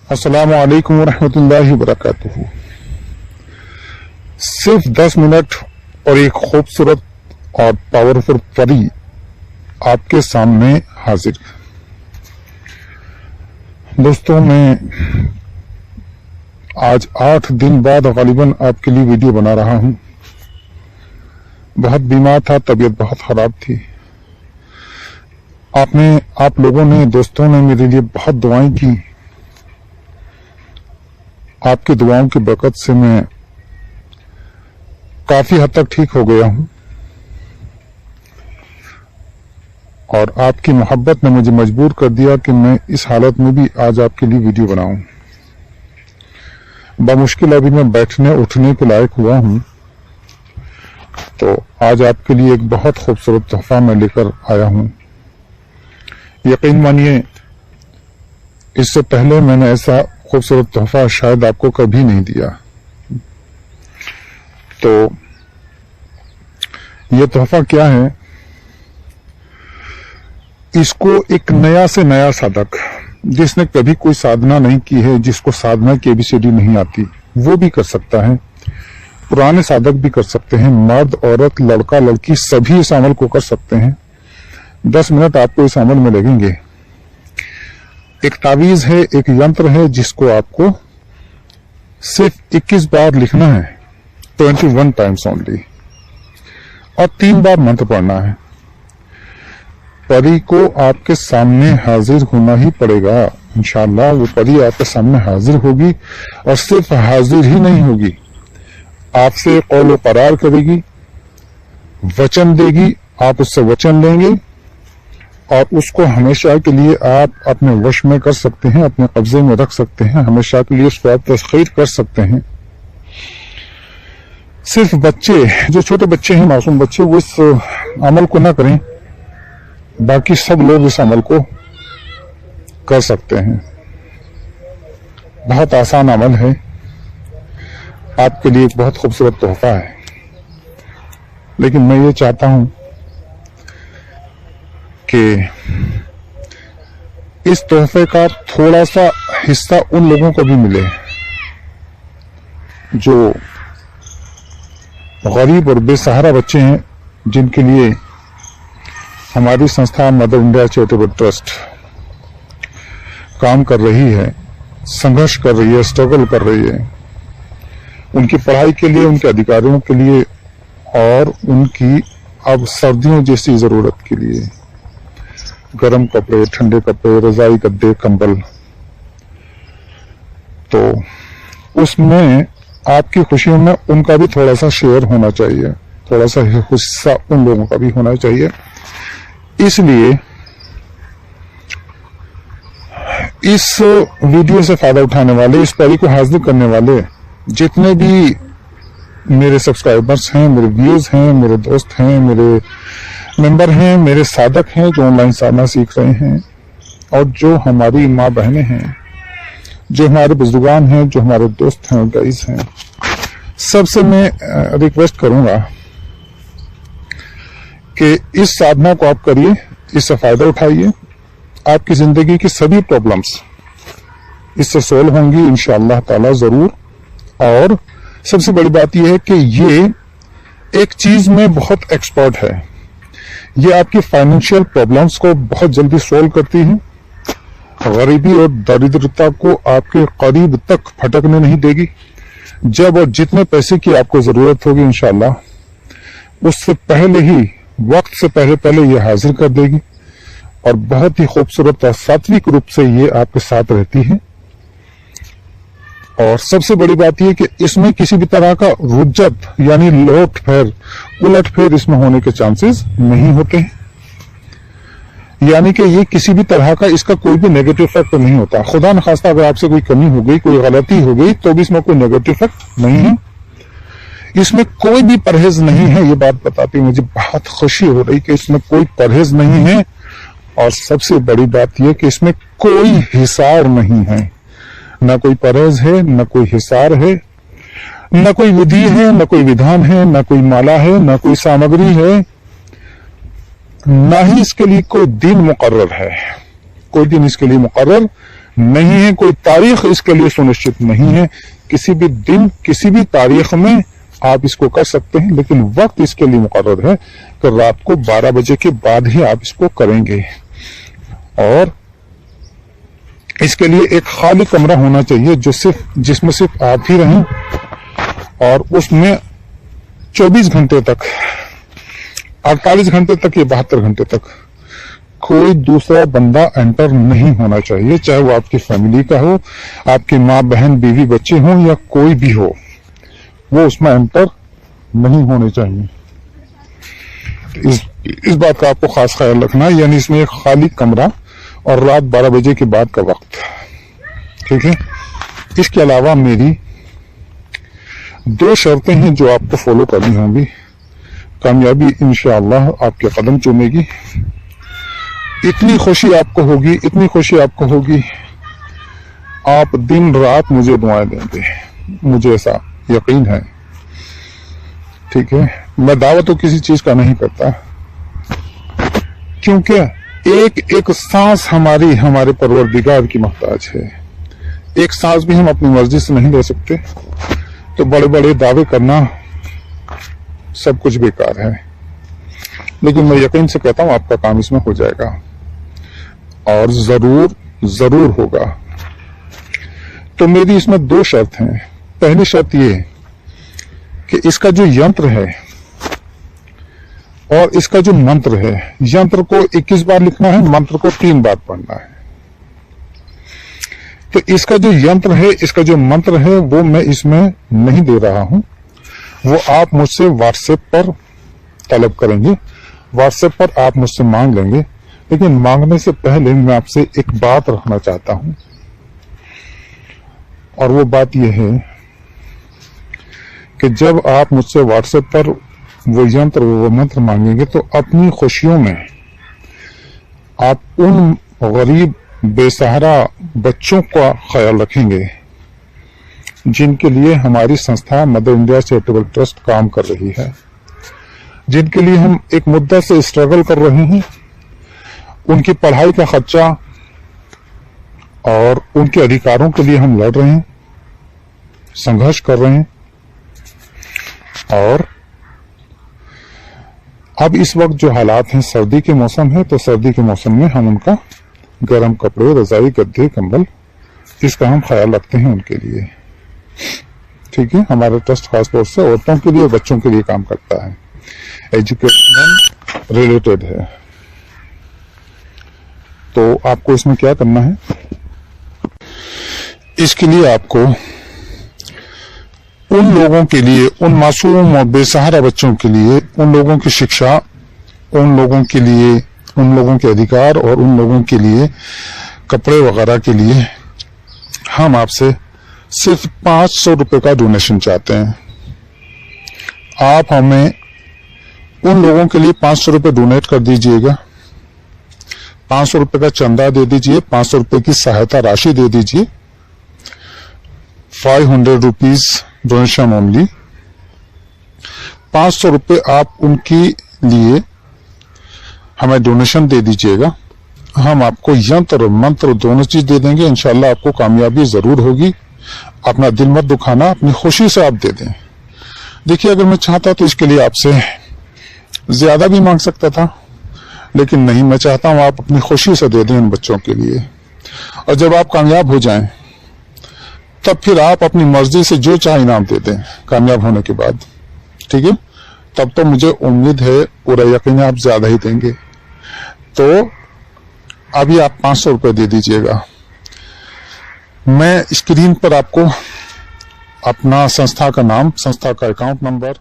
अस्सलामु अलैकुम वरहमतुल्लाहि वबरकातुहू। सिर्फ 10 मिनट और एक खूबसूरत और पावरफुल परी आपके सामने हाजिर। दोस्तों, मैं आज 8 दिन बाद गालिबन आपके लिए वीडियो बना रहा हूं। बहुत बीमार था, तबीयत बहुत खराब थी। आप लोगों ने, दोस्तों ने मेरे लिए बहुत दुआएं की। आपकी दुआओं की बरकत से मैं काफी हद तक ठीक हो गया हूं और आपकी मोहब्बत ने मुझे मजबूर कर दिया कि मैं इस हालत में भी आज आपके लिए वीडियो बनाऊं। बमुश्किल अभी मैं बैठने उठने के लायक हुआ हूं, तो आज आपके लिए एक बहुत खूबसूरत तोहफा मैं लेकर आया हूं। यकीन मानिए, इससे पहले मैंने ऐसा खूबसूरत तोहफा शायद आपको कभी नहीं दिया। तो ये तोहफा क्या है? इसको एक नया से नया साधक, जिसने कभी कोई साधना नहीं की है, जिसको साधना की एबीसीडी नहीं आती, वो भी कर सकता है। पुराने साधक भी कर सकते हैं। मर्द, औरत, लड़का, लड़की सभी इस अमल को कर सकते हैं। 10 मिनट आपको इस अमल में लगेंगे। एक तावीज है, एक यंत्र है, जिसको आपको सिर्फ 21 बार लिखना है, 21 टाइम्स ओनली, और 3 बार मंत्र पढ़ना है। परी को आपके सामने हाजिर होना ही पड़ेगा। इंशाअल्लाह वो परी आपके सामने हाजिर होगी, और सिर्फ हाजिर ही नहीं होगी, आपसे कौल करार करेगी, वचन देगी, आप उससे वचन लेंगे और उसको हमेशा के लिए आप अपने वश में कर सकते हैं, अपने कब्जे में रख सकते हैं। हमेशा के लिए उसको आप तस्खीर कर सकते हैं। सिर्फ बच्चे, जो छोटे बच्चे हैं, मासूम बच्चे, वो इस अमल को ना करें, बाकी सब लोग इस अमल को कर सकते हैं। बहुत आसान अमल है, आपके लिए एक बहुत खूबसूरत तोहफा है। लेकिन मैं ये चाहता हूं कि इस तोहफे का थोड़ा सा हिस्सा उन लोगों को भी मिले जो गरीब और बेसहारा बच्चे हैं, जिनके लिए हमारी संस्था मदर इंडिया चैरिटेबल ट्रस्ट काम कर रही है, संघर्ष कर रही है, स्ट्रगल कर रही है, उनकी पढ़ाई के लिए, उनके अधिकारियों के लिए और उनकी अब सर्दियों जैसी जरूरत के लिए गर्म कपड़े, ठंडे कपड़े, रजाई, गद्दे, कंबल। तो उसमें आपकी खुशियों में उनका भी थोड़ा सा शेयर होना चाहिए, थोड़ा सा हिस्सा उन लोगों का भी होना चाहिए। इसलिए इस वीडियो से फायदा उठाने वाले, इस परी को हाजिर करने वाले जितने भी मेरे सब्सक्राइबर्स हैं, मेरे व्यूअर्स हैं, मेरे दोस्त हैं, मेरे मेंबर हैं, मेरे साधक हैं जो ऑनलाइन साधना सीख रहे हैं, और जो हमारी माँ बहनें हैं, जो हमारे बुजुर्गान हैं, जो हमारे दोस्त हैं, गाइस हैं, सबसे मैं रिक्वेस्ट करूंगा कि इस साधना को आप करिए, इससे फायदा उठाइए। आपकी जिंदगी की सभी प्रॉब्लम्स इससे सोल्व होंगी इंशाअल्लाह ताला जरूर। और सबसे बड़ी बात यह है कि ये एक चीज में बहुत एक्सपर्ट है। ये आपकी फाइनेंशियल प्रॉब्लम्स को बहुत जल्दी सोल्व करती है, गरीबी और दरिद्रता को आपके करीब तक फटकने नहीं देगी। जब और जितने पैसे की आपको जरूरत होगी, इंशाअल्लाह उससे पहले ही, वक्त से पहले ये हाजिर कर देगी, और बहुत ही खूबसूरत और सात्विक रूप से ये आपके साथ रहती है। और सबसे बड़ी बात यह कि इसमें किसी भी तरह का रुज्जत यानी लोट फेर, उलट फेर इसमें होने के चांसेस नहीं होते हैं। यानी कि ये किसी भी तरह का, इसका कोई भी नेगेटिव इफेक्ट नहीं होता। खुदा न खास्ता अगर आपसे कोई कमी हो गई, कोई गलती हो गई, तो भी इसमें कोई नेगेटिव इफेक्ट नहीं है। इसमें कोई भी परहेज नहीं है। ये बात बताती मुझे बहुत खुशी हो रही कि इसमें कोई परहेज नहीं है। और सबसे बड़ी बात यह कि इसमें कोई हिसार नहीं है। न कोई परहेज है, न कोई हिसार है, न कोई विधि है, न कोई विधान है, न कोई माला है, न कोई सामग्री है, न ही इसके लिए कोई दिन मुकर्रर है। कोई दिन इसके लिए मुकर्रर नहीं है, कोई तारीख इसके लिए सुनिश्चित नहीं है। किसी भी दिन किसी भी तारीख में आप इसको कर सकते हैं, लेकिन वक्त इसके लिए मुकर्रर है कि रात को 12 बजे के बाद ही आप इसको करेंगे। और इसके लिए एक खाली कमरा होना चाहिए जिसमें सिर्फ आप ही रहें, और उसमें 24 घंटे तक, 48 घंटे तक या 72 घंटे तक कोई दूसरा बंदा एंटर नहीं होना चाहिए, चाहे वो आपकी फैमिली का हो, आपकी माँ बहन बीवी बच्चे हों या कोई भी हो, वो उसमें एंटर नहीं होने चाहिए। इस बात का आपको खास ख्याल रखना, यानी इसमें एक खाली कमरा और रात 12 बजे के बाद का वक्त, ठीक है। इसके अलावा मेरी 2 शर्तें हैं जो आपको फॉलो करनी होंगी। कामयाबी इंशाअल्लाह आपके कदम चूमेगी। इतनी खुशी आपको होगी, आप दिन रात मुझे दुआएं देंगे, मुझे ऐसा यकीन है, ठीक है। मैं दावा तो किसी चीज का नहीं करता, क्योंकि एक एक सांस हमारे परवरदिगार की मोहताज है। एक सांस भी हम अपनी मर्जी से नहीं ले सकते, तो बड़े बड़े दावे करना सब कुछ बेकार है। लेकिन मैं यकीन से कहता हूं आपका काम इसमें हो जाएगा, और जरूर होगा। तो मेरी इसमें 2 शर्त हैं। पहली शर्त ये कि इसका जो यंत्र है और इसका जो मंत्र है, यंत्र को 21 बार लिखना है, मंत्र को 3 बार पढ़ना है। तो इसका जो यंत्र है, इसका जो मंत्र है, वो मैं इसमें नहीं दे रहा हूं, वो आप मुझसे व्हाट्सएप पर तलब करेंगे, व्हाट्सएप पर आप मुझसे मांग लेंगे। लेकिन मांगने से पहले मैं आपसे एक बात रखना चाहता हूं, और वो बात यह है कि जब आप मुझसे व्हाट्सएप पर वो यंत्र वो मंत्र मांगेंगे, तो अपनी खुशियों में आप उन गरीब बेसहारा बच्चों का ख्याल रखेंगे जिनके लिए हमारी संस्था मदर इंडिया चैरिटेबल ट्रस्ट काम कर रही है, जिनके लिए हम एक मुद्दा से स्ट्रगल कर रहे हैं। उनकी पढ़ाई का खर्चा और उनके अधिकारों के लिए हम लड़ रहे हैं, संघर्ष कर रहे हैं। और अब इस वक्त जो हालात हैं, सर्दी के मौसम है, तो सर्दी के मौसम में हम उनका गर्म कपड़े, रजाई, गद्दे, कंबल, इसका हम ख्याल रखते हैं उनके लिए, ठीक है। हमारा ट्रस्ट खासतौर से औरतों के लिए, बच्चों के लिए काम करता है, एजुकेशन रिलेटेड है। तो आपको इसमें क्या करना है, इसके लिए आपको उन लोगों के लिए, उन मासूम और बेसहारा बच्चों के लिए, उन लोगों की शिक्षा, उन लोगों के लिए, उन लोगों के अधिकार और उन लोगों के लिए कपड़े वगैरह के लिए हम आपसे सिर्फ 500 रुपए का डोनेशन चाहते हैं। आप हमें उन लोगों के लिए 500 रुपए डोनेट कर दीजिएगा, 500 रुपए का चंदा दे दीजिए, 500 रुपए की सहायता राशि दे दीजिए, 500 रुपीज डोनेशन ओनली। 500 रुपए आप उनके लिए हमें डोनेशन दे दीजिएगा। हम आपको यंत्र और मंत्र दोनों चीज दे देंगे, इंशाल्लाह आपको कामयाबी जरूर होगी। अपना दिल मत दुखाना, अपनी खुशी से आप दे दें। देखिए, अगर मैं चाहता तो इसके लिए आपसे ज्यादा भी मांग सकता था, लेकिन नहीं, मैं चाहता हूं आप अपनी खुशी से दे दें उन बच्चों के लिए। और जब आप कामयाब हो जाएं, तब फिर आप अपनी मर्जी से जो चाहे इनाम दे दें कामयाब होने के बाद, ठीक है। तब तो मुझे उम्मीद है, पूरा यकीन है, आप ज्यादा ही देंगे। तो अभी आप 500 रुपए दे दीजिएगा। मैं स्क्रीन पर आपको अपना संस्था का नाम, संस्था का अकाउंट नंबर